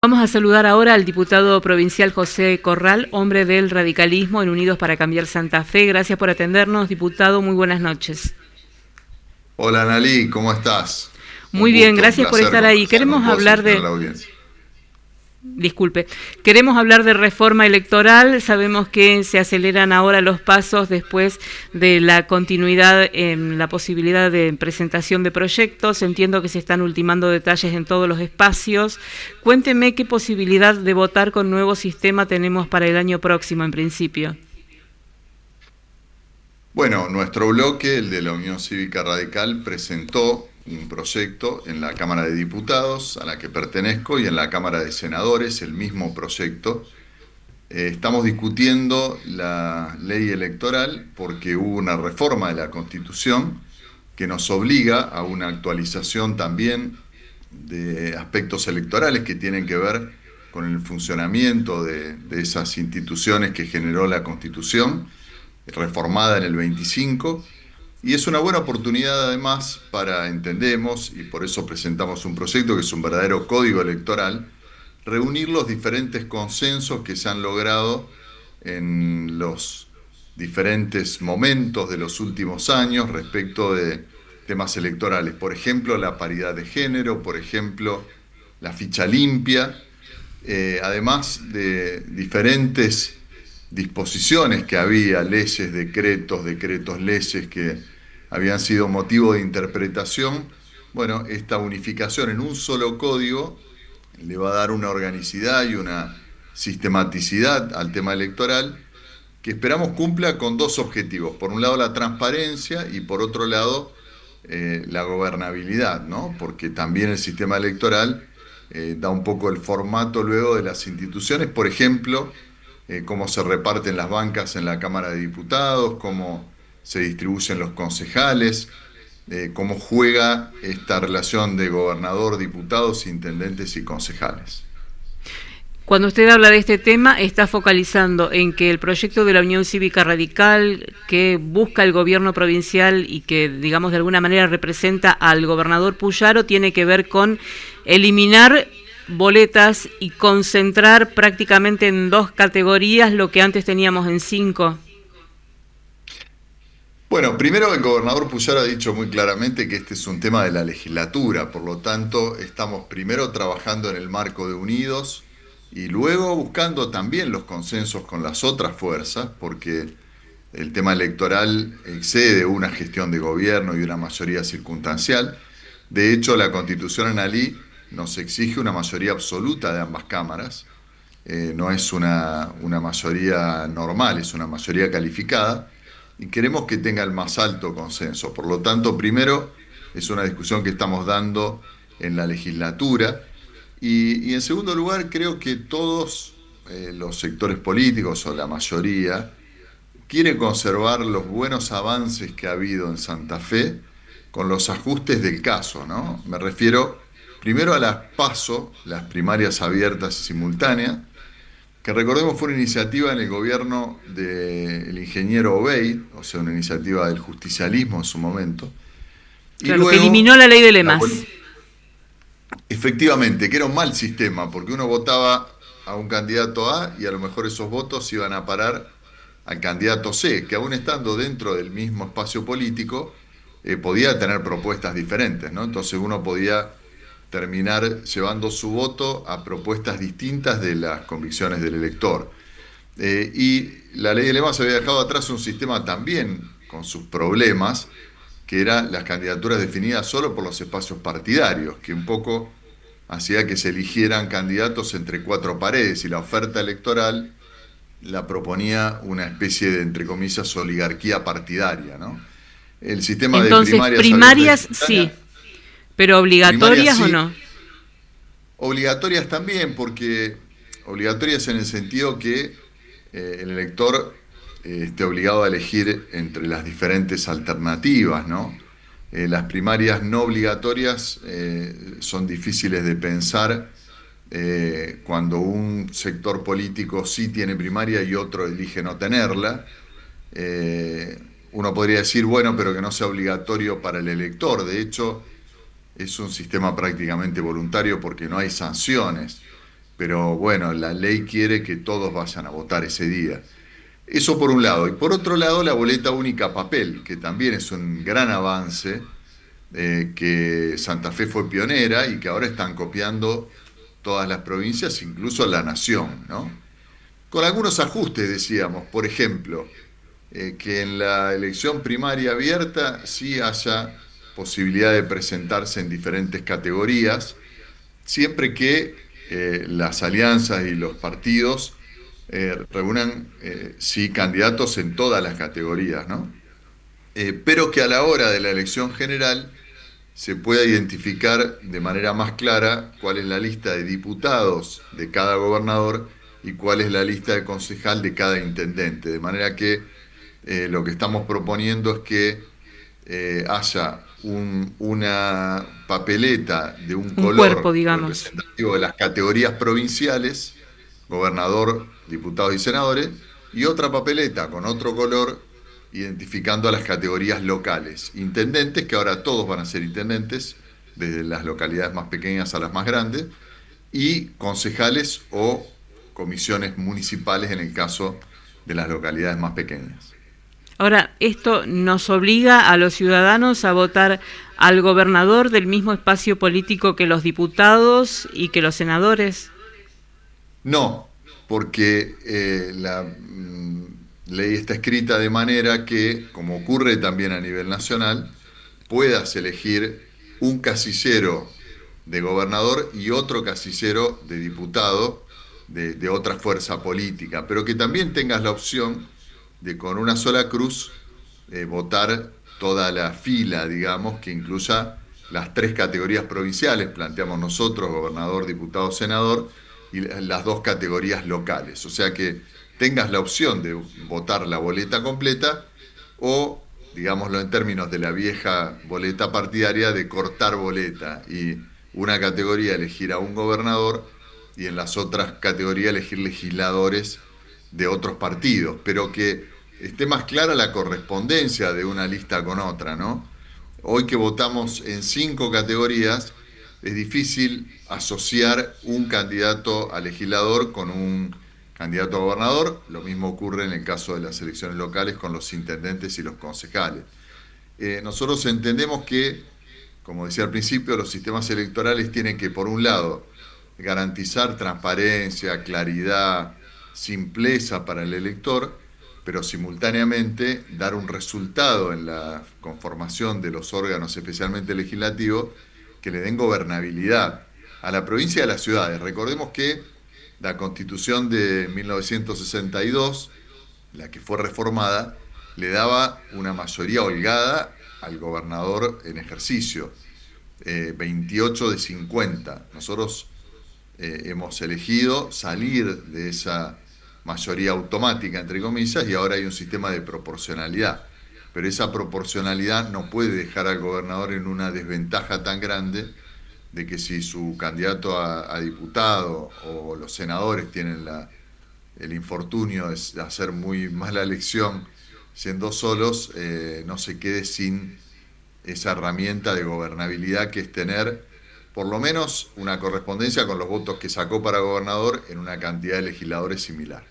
Vamos a saludar ahora al diputado provincial José Corral, hombre del radicalismo en Unidos para Cambiar Santa Fe. Gracias por atendernos, diputado. Muy buenas noches. Hola, Nalí, ¿cómo estás? Muy Un bien, gusto, un gracias por placer estar ahí. conversar con Queremos vos y hablar con de... la audiencia. Disculpe, queremos hablar de reforma electoral. Sabemos que se aceleran ahora los pasos después de la continuidad en la posibilidad de presentación de proyectos. Entiendo que se están ultimando detalles en todos los espacios. Cuénteme qué posibilidad de votar con nuevo sistema tenemos para el año próximo, en principio. Bueno, nuestro bloque, el de la Unión Cívica Radical, presentó un proyecto en la Cámara de Diputados, a la que pertenezco, y en la Cámara de Senadores, el mismo proyecto. Estamos discutiendo la ley electoral porque hubo una reforma de la Constitución que nos obliga a una actualización también de aspectos electorales que tienen que ver con el funcionamiento de esas instituciones que generó la Constitución, reformada en el 25, y es una buena oportunidad además para, entendemos, y por eso presentamos un proyecto que es un verdadero código electoral, reunir los diferentes consensos que se han logrado en los diferentes momentos de los últimos años respecto de temas electorales. Por ejemplo, la paridad de género, por ejemplo, la ficha limpia, además de diferentes disposiciones que había, leyes, decretos, leyes que habían sido motivo de interpretación. Bueno, esta unificación en un solo código le va a dar una organicidad y una sistematicidad al tema electoral que esperamos cumpla con dos objetivos. Por un lado, la transparencia y por otro lado, la gobernabilidad, ¿no? Porque también el sistema electoral da un poco el formato luego de las instituciones, por ejemplo, cómo se reparten las bancas en la Cámara de Diputados, cómo se distribuyen los concejales, cómo juega esta relación de gobernador, diputados, intendentes y concejales. Cuando usted habla de este tema, está focalizando en que el proyecto de la Unión Cívica Radical que busca el gobierno provincial y que, digamos, de alguna manera representa al gobernador Puyaro, tiene que ver con eliminar boletas y concentrar prácticamente en dos categorías lo que antes teníamos en 5. Bueno, primero el gobernador Puyaro ha dicho muy claramente que este es un tema de la legislatura, por lo tanto estamos primero trabajando en el marco de Unidos y luego buscando también los consensos con las otras fuerzas, porque el tema electoral excede una gestión de gobierno y una mayoría circunstancial. De hecho, la Constitución anhalí nos exige una mayoría absoluta de ambas cámaras. No es una mayoría normal, es una mayoría calificada, y queremos que tenga el más alto consenso. Por lo tanto, primero, es una discusión que estamos dando en la legislatura, y en segundo lugar, creo que todos los sectores políticos, o la mayoría, quiere conservar los buenos avances que ha habido en Santa Fe con los ajustes del caso, ¿no? Me refiero primero a las PASO, las primarias abiertas y simultáneas, que recordemos fue una iniciativa en el gobierno del ingeniero Obey, o sea, una iniciativa del justicialismo en su momento. Claro, y luego, que eliminó la ley de Lemas. Efectivamente, que era un mal sistema, porque uno votaba a un candidato A y a lo mejor esos votos iban a parar al candidato C, que aún estando dentro del mismo espacio político, podía tener propuestas diferentes, ¿no? Entonces uno podía terminar llevando su voto a propuestas distintas de las convicciones del elector. Y la ley de Lemas había dejado atrás un sistema también con sus problemas, que eran las candidaturas definidas solo por los espacios partidarios, que un poco hacía que se eligieran candidatos entre cuatro paredes, y la oferta electoral la proponía una especie de, entre comillas, oligarquía partidaria, ¿no? El sistema entonces, de primarias sí, pero ¿obligatorias sí, o no? Obligatorias también, porque obligatorias en el sentido que el elector esté obligado a elegir entre las diferentes alternativas, ¿no? Las primarias no obligatorias son difíciles de pensar cuando un sector político sí tiene primaria y otro elige no tenerla. Uno podría decir, bueno, pero que no sea obligatorio para el elector. De hecho, es un sistema prácticamente voluntario porque no hay sanciones. pero bueno, la ley quiere que todos vayan a votar ese día. Eso por un lado. Y por otro lado, la boleta única papel, que también es un gran avance, que Santa Fe fue pionera y que ahora están copiando todas las provincias, incluso la nación, ¿no? Con algunos ajustes, decíamos, por ejemplo, que en la elección primaria abierta sí haya posibilidad de presentarse en diferentes categorías, siempre que las alianzas y los partidos reúnan, sí, candidatos en todas las categorías, ¿no? Pero que a la hora de la elección general se pueda identificar de manera más clara cuál es la lista de diputados de cada gobernador y cuál es la lista de concejal de cada intendente. De manera que lo que estamos proponiendo es que haya una papeleta de un cuerpo, color digamos. representativo de las categorías provinciales, gobernador, diputados y senadores, y otra papeleta con otro color identificando a las categorías locales. Intendentes, que ahora todos van a ser intendentes, desde las localidades más pequeñas a las más grandes, y concejales o comisiones municipales en el caso de las localidades más pequeñas. Ahora, esto nos obliga a los ciudadanos a votar al gobernador del mismo espacio político que los diputados y que los senadores. No, porque la ley está escrita de manera que, como ocurre también a nivel nacional, puedas elegir un casillero de gobernador y otro casillero de diputado de otra fuerza política, pero que también tengas la opción de con una sola cruz votar toda la fila, digamos, que incluya las tres categorías provinciales, planteamos nosotros, gobernador, diputado, senador, y las dos categorías locales. O sea que tengas la opción de votar la boleta completa o, digámoslo en términos de la vieja boleta partidaria, de cortar boleta y una categoría elegir a un gobernador y en las otras categorías elegir legisladores de otros partidos, pero que esté más clara la correspondencia de una lista con otra, ¿no? Hoy que votamos en 5 categorías, es difícil asociar un candidato a legislador con un candidato a gobernador. Lo mismo ocurre en el caso de las elecciones locales con los intendentes y los concejales. Nosotros entendemos que, como decía al principio, los sistemas electorales tienen que, por un lado, garantizar transparencia, claridad, simpleza para el elector, pero simultáneamente dar un resultado en la conformación de los órganos, especialmente legislativos, que le den gobernabilidad a la provincia y a las ciudades. Recordemos que la Constitución de 1962, la que fue reformada, le daba una mayoría holgada al gobernador en ejercicio, 28 de 50. Nosotros hemos elegido salir de esa mayoría automática, entre comillas, y ahora hay un sistema de proporcionalidad. Pero esa proporcionalidad no puede dejar al gobernador en una desventaja tan grande de que si su candidato a diputado o los senadores tienen el infortunio de hacer muy mala elección siendo solos, no se quede sin esa herramienta de gobernabilidad que es tener por lo menos una correspondencia con los votos que sacó para gobernador en una cantidad de legisladores similar.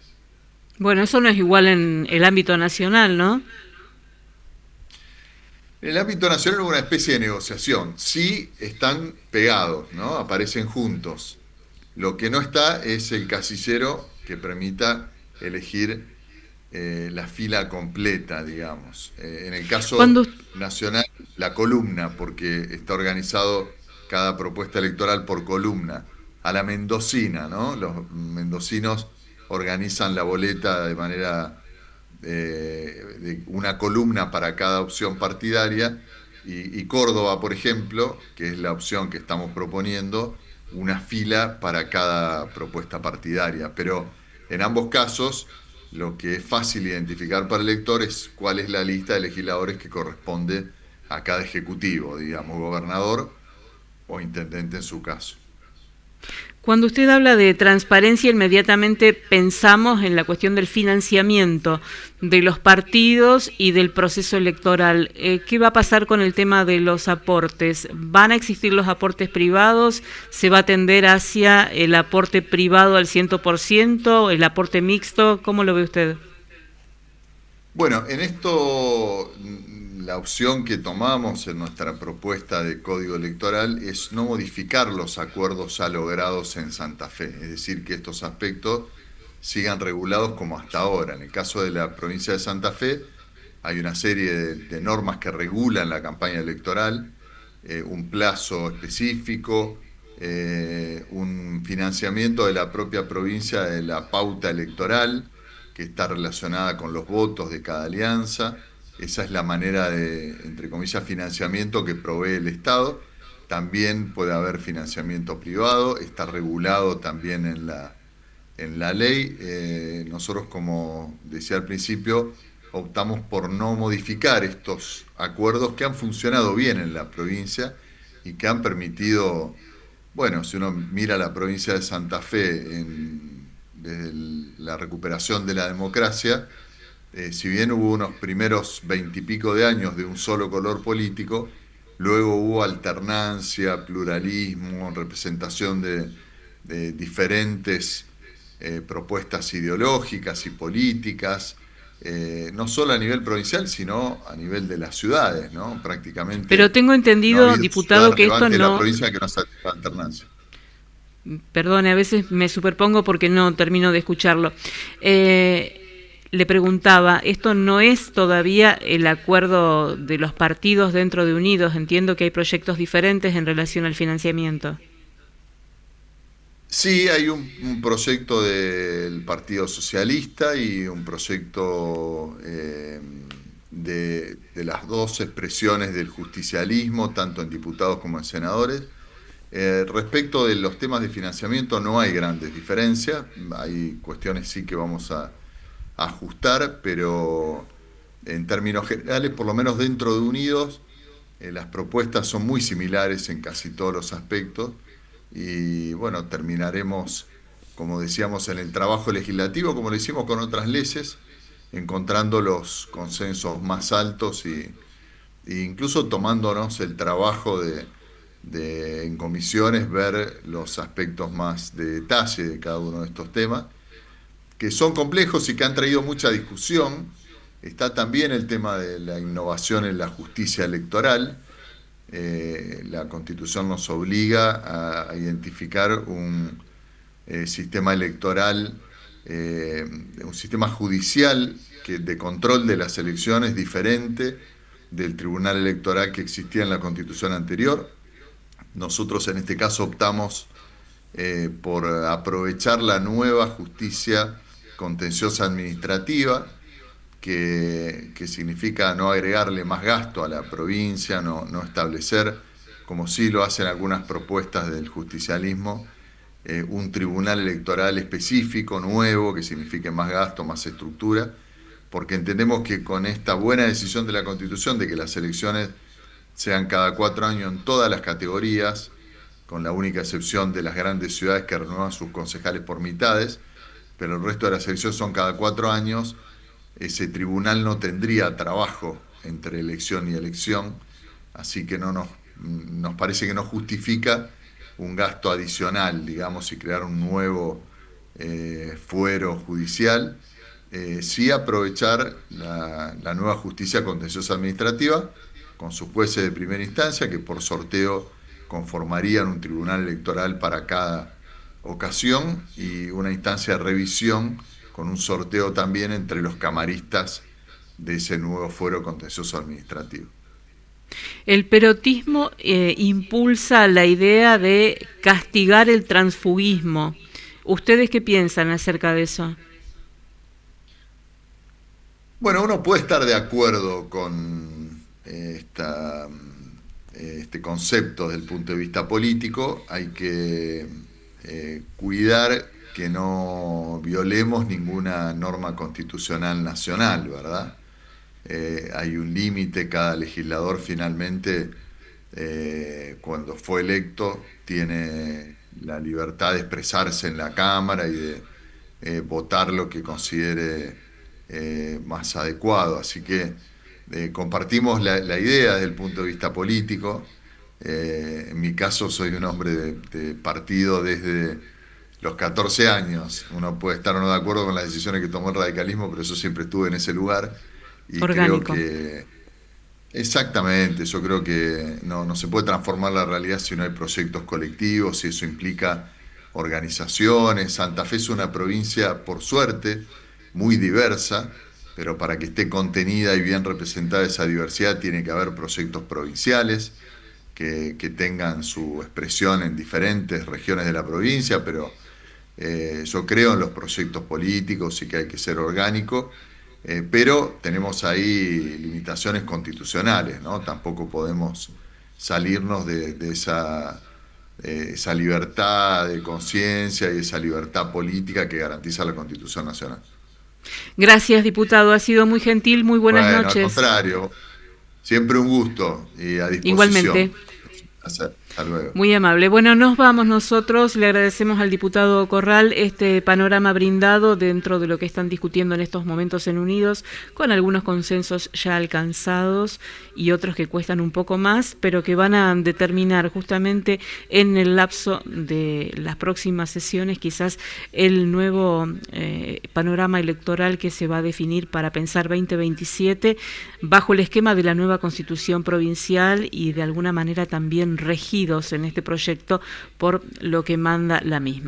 Bueno, eso no es igual en el ámbito nacional, ¿no? En el ámbito nacional hubo una especie de negociación. Sí están pegados, ¿no? Aparecen juntos. Lo que no está es el casillero que permita elegir la fila completa, digamos. En el caso nacional, la columna, porque está organizado cada propuesta electoral por columna. A la mendocina, ¿no? Los mendocinos organizan la boleta de manera de una columna para cada opción partidaria y Córdoba, por ejemplo, que es la opción que estamos proponiendo, una fila para cada propuesta partidaria. Pero en ambos casos, lo que es fácil identificar para el elector es cuál es la lista de legisladores que corresponde a cada ejecutivo, digamos, gobernador o intendente en su caso. Cuando usted habla de transparencia, inmediatamente pensamos en la cuestión del financiamiento de los partidos y del proceso electoral. ¿Qué va a pasar con el tema de los aportes? ¿Van a existir los aportes privados? ¿Se va a tender hacia el aporte privado al 100%, el aporte mixto? ¿Cómo lo ve usted? Bueno, en esto la opción que tomamos en nuestra propuesta de código electoral es no modificar los acuerdos ya logrados en Santa Fe, es decir, que estos aspectos sigan regulados como hasta ahora. En el caso de la provincia de Santa Fe hay una serie de normas que regulan la campaña electoral, un plazo específico, un financiamiento de la propia provincia de la pauta electoral, que está relacionada con los votos de cada alianza. Esa es la manera de, entre comillas, financiamiento que provee el Estado. También puede haber financiamiento privado, está regulado también en la ley. Nosotros, como decía al principio, optamos por no modificar estos acuerdos que han funcionado bien en la provincia y que han permitido, bueno, si uno mira la provincia de Santa Fe desde la recuperación de la democracia, si bien hubo unos primeros 20 y pico de años de un solo color político, luego hubo alternancia, pluralismo, representación de diferentes propuestas ideológicas y políticas, no solo a nivel provincial, sino a nivel de las ciudades, ¿no? Pero Prácticamente tengo no ha entendido, habido diputado, ciudad que esto relevante de la no... provincia que no sea alternancia. Perdone, a veces me superpongo porque no termino de escucharlo. Le preguntaba, esto no es todavía el acuerdo de los partidos dentro de Unidos. Entiendo que hay proyectos diferentes en relación al financiamiento. Sí, hay un proyecto del Partido Socialista y un proyecto de las dos expresiones del justicialismo, tanto en diputados como en senadores. Respecto de los temas de financiamiento no hay grandes diferencias, hay cuestiones sí que vamos a ajustar, pero en términos generales, por lo menos dentro de Unidos, las propuestas son muy similares en casi todos los aspectos y bueno, terminaremos, como decíamos, en el trabajo legislativo, como lo hicimos con otras leyes, encontrando los consensos más altos e incluso tomándonos el trabajo de en comisiones ver los aspectos más de detalle de cada uno de estos temas, que son complejos y que han traído mucha discusión. Está también el tema de la innovación en la justicia electoral. La Constitución nos obliga a identificar un sistema electoral, un sistema judicial de control de las elecciones diferente del Tribunal Electoral que existía en la Constitución anterior. Nosotros en este caso optamos por aprovechar la nueva justicia contenciosa administrativa, que significa no agregarle más gasto a la provincia, no establecer, como sí lo hacen algunas propuestas del justicialismo, un tribunal electoral específico, nuevo, que signifique más gasto, más estructura, porque entendemos que con esta buena decisión de la Constitución de que las elecciones sean cada 4 años en todas las categorías, con la única excepción de las grandes ciudades que renuevan sus concejales por mitades, pero el resto de las elecciones son cada 4 años, ese tribunal no tendría trabajo entre elección y elección, así que nos parece que no justifica un gasto adicional, digamos, y crear un nuevo fuero judicial. Sí aprovechar la nueva justicia contenciosa administrativa, con sus jueces de primera instancia, que por sorteo conformarían un tribunal electoral para cada ocasión y una instancia de revisión con un sorteo también entre los camaristas de ese nuevo fuero contencioso administrativo. El perotismo impulsa la idea de castigar el transfugismo. ¿Ustedes qué piensan acerca de eso? Bueno, uno puede estar de acuerdo con este concepto desde el punto de vista político. Hay que cuidar que no violemos ninguna norma constitucional nacional, ¿verdad? Hay un límite, cada legislador finalmente, cuando fue electo, tiene la libertad de expresarse en la Cámara y de votar lo que considere más adecuado. Así que compartimos la idea desde el punto de vista político. En mi caso soy un hombre de partido desde los 14 años. Uno puede estar o no de acuerdo con las decisiones que tomó el radicalismo, pero yo siempre estuve en ese lugar y Orgánico. creo que exactamente, yo creo que no se puede transformar la realidad si no hay proyectos colectivos, y eso implica organizaciones. Santa Fe es una provincia, por suerte, muy diversa, pero para que esté contenida y bien representada esa diversidad tiene que haber proyectos provinciales que tengan su expresión en diferentes regiones de la provincia, pero yo creo en los proyectos políticos y que hay que ser orgánico, pero tenemos ahí limitaciones constitucionales, ¿no? Tampoco podemos salirnos de esa libertad de conciencia y esa libertad política que garantiza la Constitución Nacional. Gracias, diputado. Ha sido muy gentil. Muy buenas Bueno, al noches. contrario, siempre un gusto y a Igualmente. disposición. Hasta luego. Muy amable. Bueno, nos vamos nosotros. Le agradecemos al diputado Corral este panorama brindado dentro de lo que están discutiendo en estos momentos en Unidos, con algunos consensos ya alcanzados y otros que cuestan un poco más, pero que van a determinar justamente en el lapso de las próximas sesiones quizás el nuevo panorama electoral que se va a definir para pensar 2027 bajo el esquema de la nueva Constitución provincial y de alguna manera también regidos en este proyecto por lo que manda la misma.